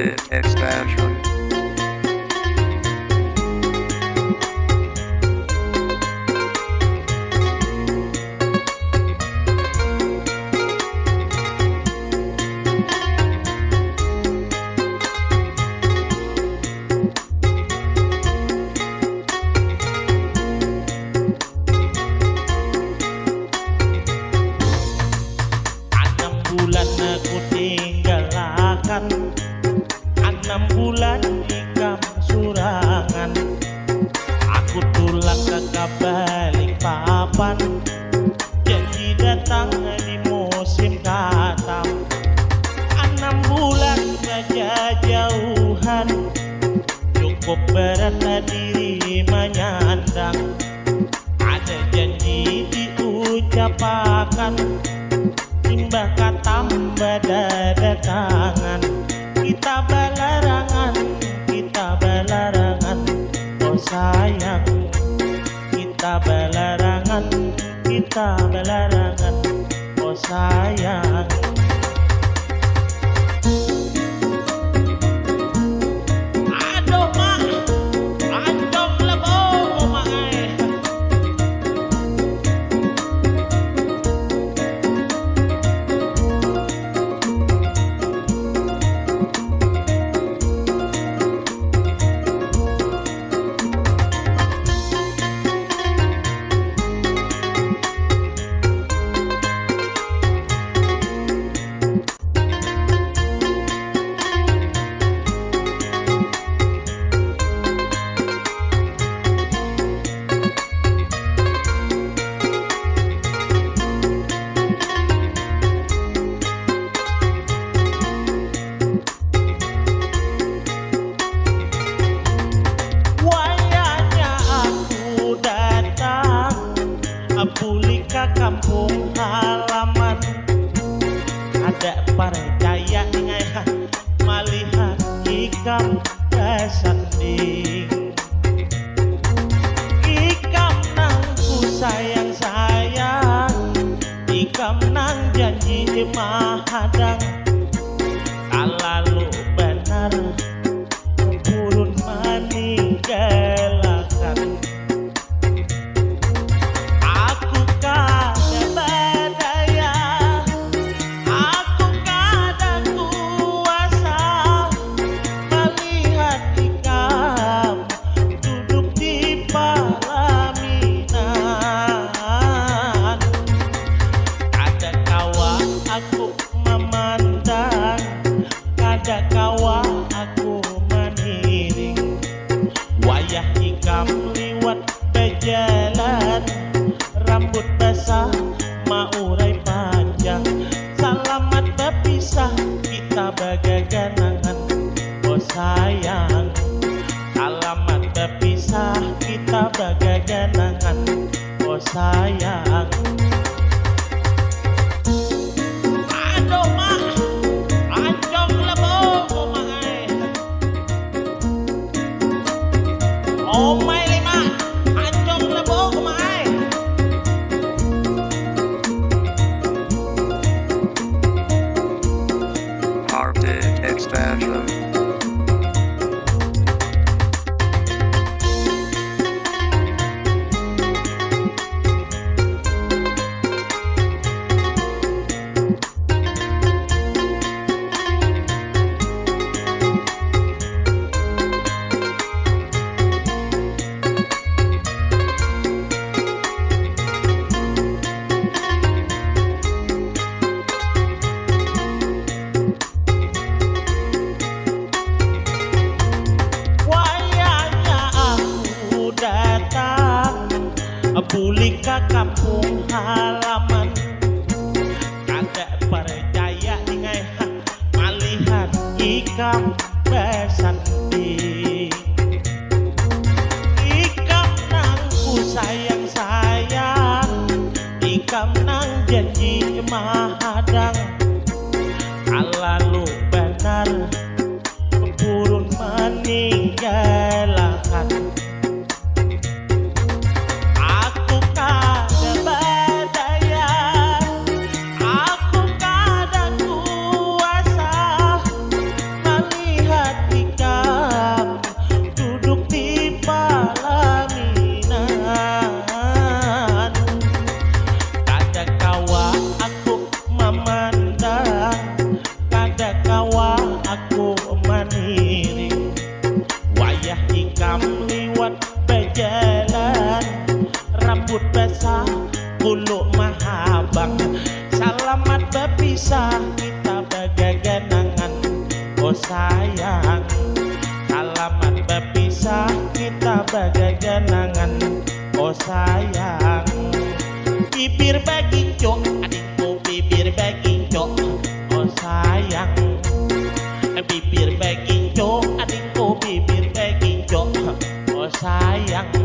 Arctic Expansion. Bulan aku tinggalkan 6 bulan ikam surangan. Aku tulak ke balik papan, janji datang di musim katam. 6 bulan saja jauhan, cukup berat diri menyandang. Ada janji diucapkan, timbah katam dada tangan. Kita balarangan, oh sayang. Kita balarangan, oh sayang. Aduh mak, ancong lebo mak. Pulih ke kampung halaman, ada percaya ngai melihat ikam bersanding. Ikam nang ku sayang, ikam nang janji mahadang. Kalau benar purun meninggalkan, aku memandang, kada kawa aku meniring. Wayah ikam liwat berjalan, rambut basah maurai panjang. Selamat berpisah, kita bagai genangan, oh sayang. Selamat berpisah, kita bagai genangan, oh sayang. Oh my lima, ancong lebo kumai. Arctic Expansion. Pulih ke kampung halaman, kada percaya ngai melihat ikam bersanding. Ikam nang ku sayang, ikam nang janji mahadang. Kalau benar purun meninggalkan, sayang. Halaman berpisah kita bagai genangan. Oh sayang. Bibir begincok, adikku bibir begincok. Oh sayang. Bibir begincok, adikku bibir begincok. Oh sayang.